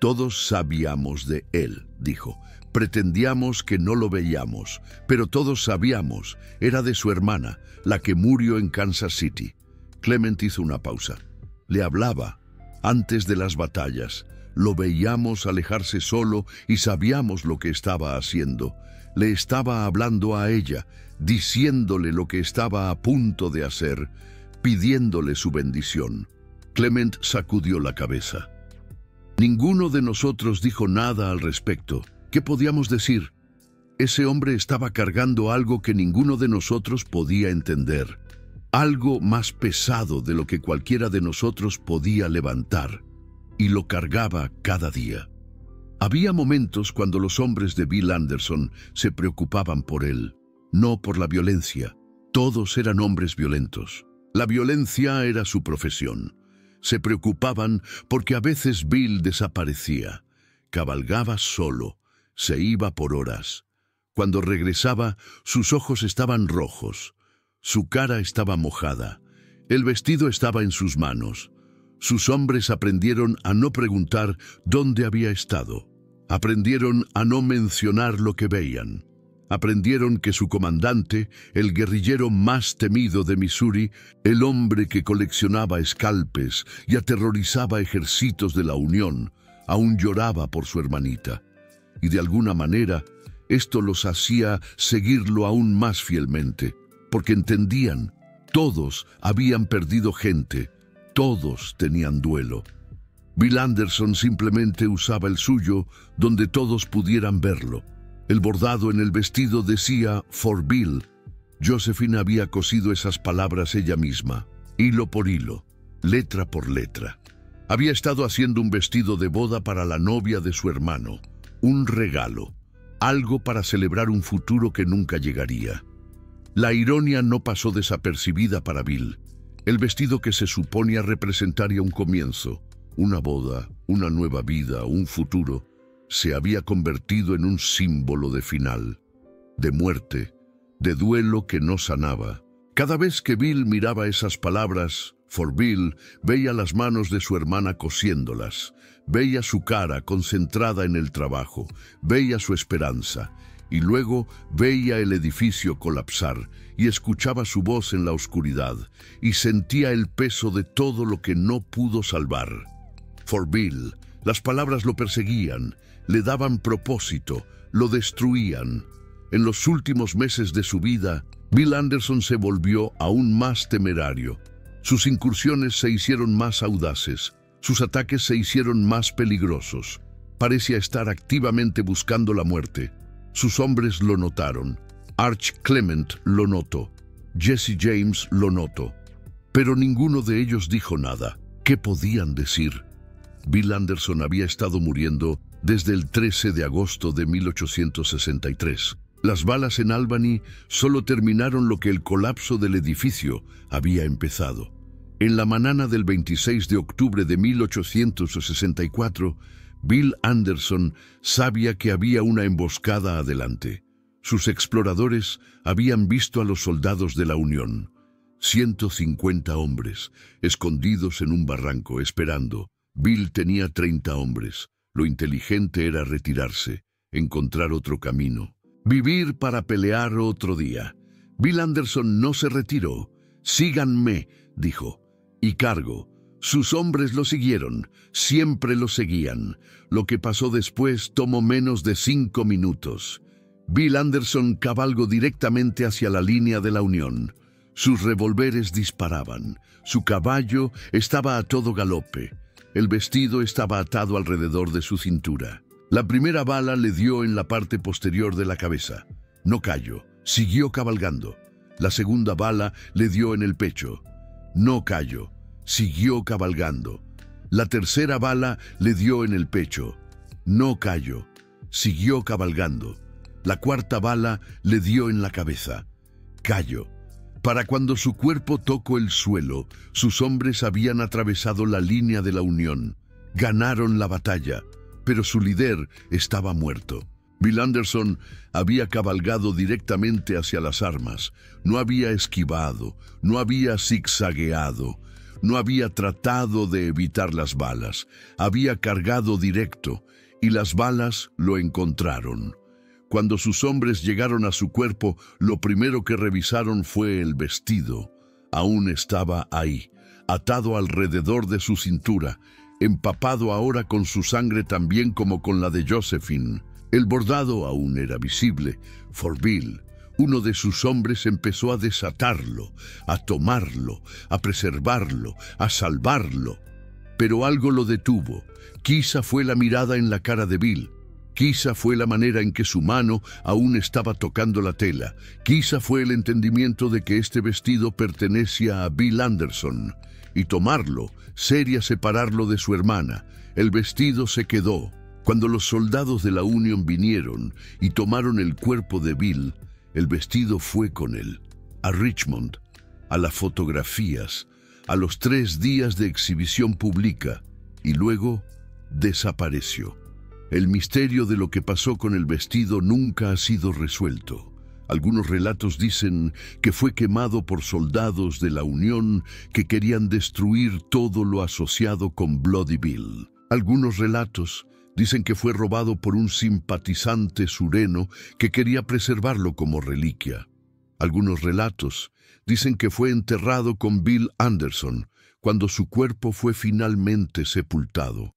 «Todos sabíamos de él», dijo. «Pretendíamos que no lo veíamos, pero todos sabíamos. Era de su hermana, la que murió en Kansas City». Clement hizo una pausa. Le hablaba antes de las batallas. Lo veíamos alejarse solo y sabíamos lo que estaba haciendo. Le estaba hablando a ella, diciéndole lo que estaba a punto de hacer, pidiéndole su bendición. Clement sacudió la cabeza. Ninguno de nosotros dijo nada al respecto. ¿Qué podíamos decir? Ese hombre estaba cargando algo que ninguno de nosotros podía entender. Algo más pesado de lo que cualquiera de nosotros podía levantar. Y lo cargaba cada día. Había momentos cuando los hombres de Bill Anderson se preocupaban por él, no por la violencia. Todos eran hombres violentos. La violencia era su profesión. Se preocupaban porque a veces Bill desaparecía. Cabalgaba solo, se iba por horas. Cuando regresaba, sus ojos estaban rojos. Su cara estaba mojada. El vestido estaba en sus manos. Sus hombres aprendieron a no preguntar dónde había estado. Aprendieron a no mencionar lo que veían. Aprendieron que su comandante, el guerrillero más temido de Missouri, el hombre que coleccionaba escalpes y aterrorizaba ejércitos de la Unión, aún lloraba por su hermanita. Y de alguna manera, esto los hacía seguirlo aún más fielmente, porque entendían, todos habían perdido gente, todos tenían duelo. Bill Anderson simplemente usaba el suyo donde todos pudieran verlo. El bordado en el vestido decía "For Bill". Josephine había cosido esas palabras ella misma, hilo por hilo, letra por letra. Había estado haciendo un vestido de boda para la novia de su hermano, un regalo, algo para celebrar un futuro que nunca llegaría. La ironía no pasó desapercibida para Bill. El vestido que se suponía representaría un comienzo, una boda, una nueva vida, un futuro, se había convertido en un símbolo de final, de muerte, de duelo que no sanaba. Cada vez que Bill miraba esas palabras, "For Bill", veía las manos de su hermana cosiéndolas, veía su cara concentrada en el trabajo, veía su esperanza, y luego veía el edificio colapsar y escuchaba su voz en la oscuridad y sentía el peso de todo lo que no pudo salvar. For Bill, las palabras lo perseguían, le daban propósito, lo destruían. En los últimos meses de su vida, Bill Anderson se volvió aún más temerario. Sus incursiones se hicieron más audaces, sus ataques se hicieron más peligrosos. Parecía estar activamente buscando la muerte. Sus hombres lo notaron. Arch Clement lo notó. Jesse James lo notó. Pero ninguno de ellos dijo nada. ¿Qué podían decir? Bill Anderson había estado muriendo desde el 13 de agosto de 1863. Las balas en Albany solo terminaron lo que el colapso del edificio había empezado. En la mañana del 26 de octubre de 1864, Bill Anderson sabía que había una emboscada adelante. Sus exploradores habían visto a los soldados de la Unión, 150 hombres, escondidos en un barranco, esperando. Bill tenía 30 hombres. Lo inteligente era retirarse, encontrar otro camino, vivir para pelear otro día. Bill Anderson no se retiró. «Síganme», dijo, y cargó. Sus hombres lo siguieron, siempre lo seguían. Lo que pasó después tomó menos de 5 minutos. Bill Anderson cabalgó directamente hacia la línea de la Unión. Sus revólveres disparaban. Su caballo estaba a todo galope. El vestido estaba atado alrededor de su cintura. La primera bala le dio en la parte posterior de la cabeza. No cayó, siguió cabalgando. La segunda bala le dio en el pecho. No cayó, siguió cabalgando. La tercera bala le dio en el pecho. No cayó, siguió cabalgando. La cuarta bala le dio en la cabeza. Cayó. Para cuando su cuerpo tocó el suelo, sus hombres habían atravesado la línea de la Unión. Ganaron la batalla, pero su líder estaba muerto. Bill Anderson había cabalgado directamente hacia las armas. No había esquivado, no había zigzagueado, no había tratado de evitar las balas. Había cargado directo, y las balas lo encontraron. Cuando sus hombres llegaron a su cuerpo, lo primero que revisaron fue el vestido. Aún estaba ahí, atado alrededor de su cintura, empapado ahora con su sangre también como con la de Josephine. El bordado aún era visible. For Bill, uno de sus hombres, empezó a desatarlo, a tomarlo, a preservarlo, a salvarlo. Pero algo lo detuvo. Quizá fue la mirada en la cara de Bill. Quizá fue la manera en que su mano aún estaba tocando la tela. Quizá fue el entendimiento de que este vestido pertenecía a Bill Anderson. Y tomarlo sería separarlo de su hermana. El vestido se quedó. Cuando los soldados de la Unión vinieron y tomaron el cuerpo de Bill, el vestido fue con él, a Richmond, a las fotografías, a los 3 días de exhibición pública, y luego desapareció. El misterio de lo que pasó con el vestido nunca ha sido resuelto. Algunos relatos dicen que fue quemado por soldados de la Unión que querían destruir todo lo asociado con Bloody Bill. Algunos relatos dicen que fue robado por un simpatizante sureno que quería preservarlo como reliquia. Algunos relatos dicen que fue enterrado con Bill Anderson cuando su cuerpo fue finalmente sepultado.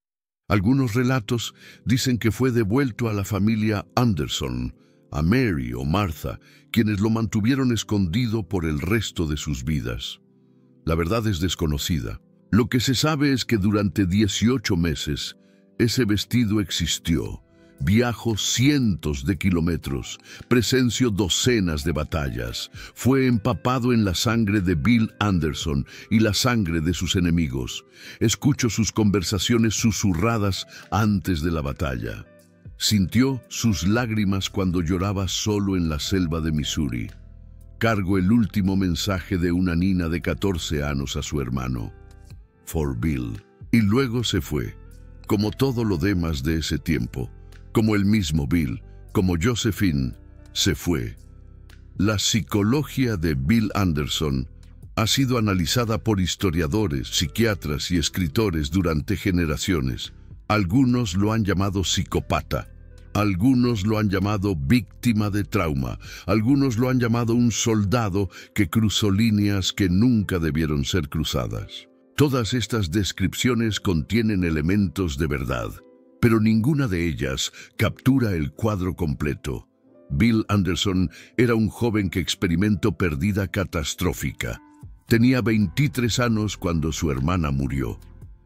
Algunos relatos dicen que fue devuelto a la familia Anderson, a Mary o Martha, quienes lo mantuvieron escondido por el resto de sus vidas. La verdad es desconocida. Lo que se sabe es que durante 18 meses ese vestido existió. Viajó cientos de kilómetros, presenció docenas de batallas, fue empapado en la sangre de Bill Anderson y la sangre de sus enemigos. Escuchó sus conversaciones susurradas antes de la batalla. Sintió sus lágrimas cuando lloraba solo en la selva de Missouri. Cargó el último mensaje de una nina de 14 años a su hermano, For Bill, y luego se fue, como todo lo demás de ese tiempo. Como el mismo Bill, como Josephine, se fue. La psicología de Bill Anderson ha sido analizada por historiadores, psiquiatras y escritores durante generaciones. Algunos lo han llamado psicópata, algunos lo han llamado víctima de trauma, algunos lo han llamado un soldado que cruzó líneas que nunca debieron ser cruzadas. Todas estas descripciones contienen elementos de verdad, pero ninguna de ellas captura el cuadro completo. Bill Anderson era un joven que experimentó pérdida catastrófica. Tenía 23 años cuando su hermana murió.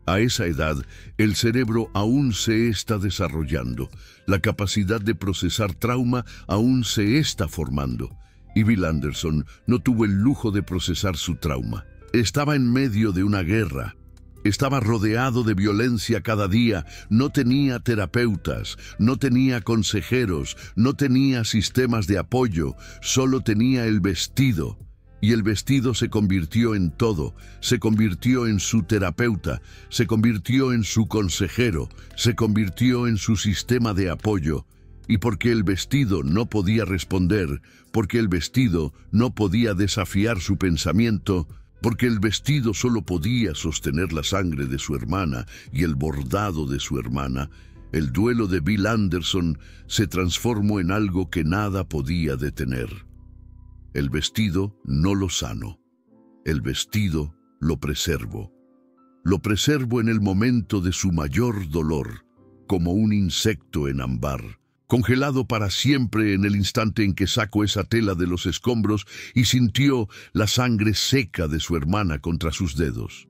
A esa edad, el cerebro aún se está desarrollando. La capacidad de procesar trauma aún se está formando. Y Bill Anderson no tuvo el lujo de procesar su trauma. Estaba en medio de una guerra. Estaba rodeado de violencia cada día, no tenía terapeutas, no tenía consejeros, no tenía sistemas de apoyo, solo tenía el vestido. Y el vestido se convirtió en todo, se convirtió en su terapeuta, se convirtió en su consejero, se convirtió en su sistema de apoyo. Y porque el vestido no podía responder, porque el vestido no podía desafiar su pensamiento, porque el vestido solo podía sostener la sangre de su hermana y el bordado de su hermana, el duelo de Bill Anderson se transformó en algo que nada podía detener. El vestido no lo sano, el vestido lo preservo. Lo preservo en el momento de su mayor dolor, como un insecto en ámbar, congelado para siempre en el instante en que sacó esa tela de los escombros y sintió la sangre seca de su hermana contra sus dedos.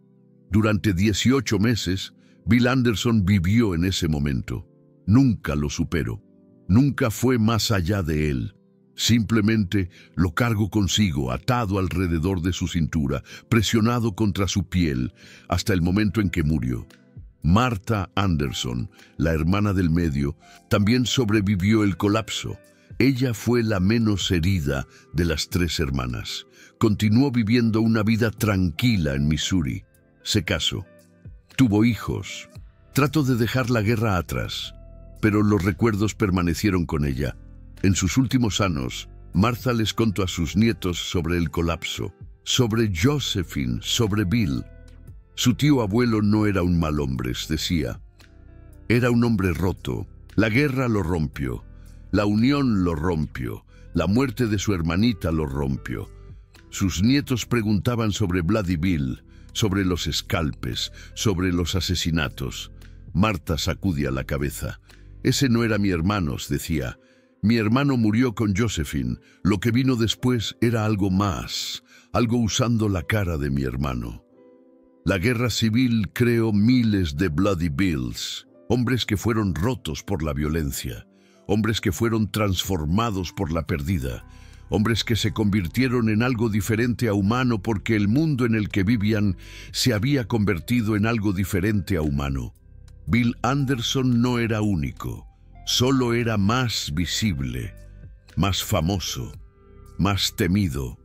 Durante 18 meses, Bill Anderson vivió en ese momento. Nunca lo superó. Nunca fue más allá de él. Simplemente lo cargó consigo, atado alrededor de su cintura, presionado contra su piel, hasta el momento en que murió. Martha Anderson, la hermana del medio, también sobrevivió el colapso. Ella fue la menos herida de las 3 hermanas. Continuó viviendo una vida tranquila en Missouri. Se casó. Tuvo hijos. Trató de dejar la guerra atrás, pero los recuerdos permanecieron con ella. En sus últimos años, Martha les contó a sus nietos sobre el colapso, sobre Josephine, sobre Bill. Su tío abuelo no era un mal hombre, decía. Era un hombre roto. La guerra lo rompió. La unión lo rompió. La muerte de su hermanita lo rompió. Sus nietos preguntaban sobre Bloody Bill. sobre los escalpes, sobre los asesinatos. Marta sacudía la cabeza. «Ese no era mi hermano», decía. «Mi hermano murió con Josephine. Lo que vino después era algo más, algo usando la cara de mi hermano». La guerra civil creó miles de Bloody Bills, hombres que fueron rotos por la violencia, hombres que fueron transformados por la pérdida, hombres que se convirtieron en algo diferente a humano porque el mundo en el que vivían se había convertido en algo diferente a humano. Bill Anderson no era único, solo era más visible, más famoso, más temido.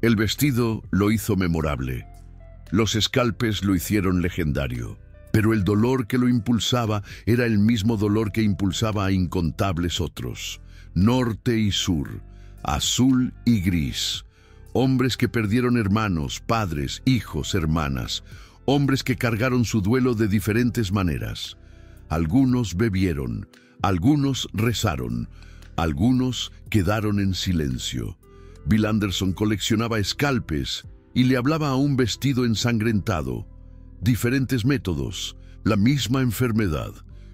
El vestido lo hizo memorable, los escalpes lo hicieron legendario, pero el dolor que lo impulsaba era el mismo dolor que impulsaba a incontables otros, norte y sur, azul y gris, hombres que perdieron hermanos, padres, hijos, hermanas, hombres que cargaron su duelo de diferentes maneras. Algunos bebieron, algunos rezaron, algunos quedaron en silencio. Bill Anderson coleccionaba escalpes y le hablaba a un vestido ensangrentado. Diferentes métodos, la misma enfermedad.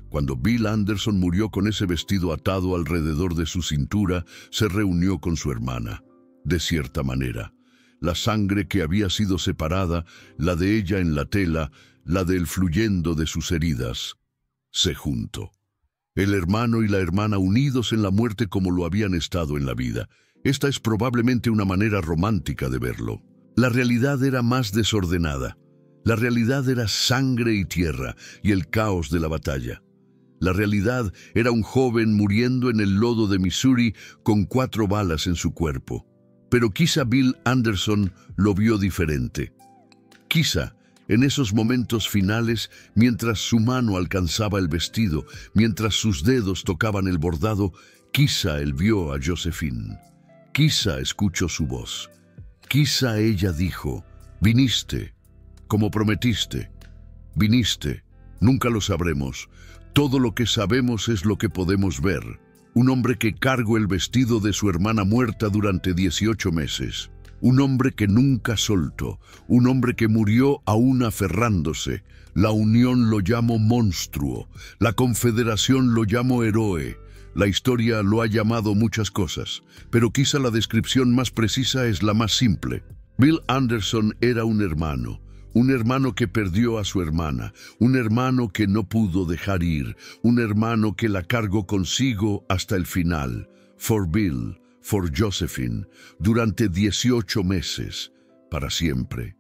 Cuando Bill Anderson murió con ese vestido atado alrededor de su cintura, se reunió con su hermana. De cierta manera, la sangre que había sido separada, la de ella en la tela, la de él fluyendo de sus heridas, se juntó. El hermano y la hermana unidos en la muerte como lo habían estado en la vida. Esta es probablemente una manera romántica de verlo. La realidad era más desordenada. La realidad era sangre y tierra y el caos de la batalla. La realidad era un joven muriendo en el lodo de Missouri con 4 balas en su cuerpo. Pero quizá Bill Anderson lo vio diferente. Quizá, en esos momentos finales, mientras su mano alcanzaba el vestido, mientras sus dedos tocaban el bordado, quizá él vio a Josephine. Quizá escuchó su voz. Quizá ella dijo, «Viniste, como prometiste. Viniste, nunca lo sabremos. Todo lo que sabemos es lo que podemos ver». Un hombre que cargó el vestido de su hermana muerta durante 18 meses. Un hombre que nunca soltó. Un hombre que murió aún aferrándose. La Unión lo llamó monstruo. La Confederación lo llamó héroe. La historia lo ha llamado muchas cosas, pero quizá la descripción más precisa es la más simple. Bill Anderson era un hermano que perdió a su hermana, un hermano que no pudo dejar ir, un hermano que la cargó consigo hasta el final. For Bill, for Josephine, durante 18 meses, para siempre.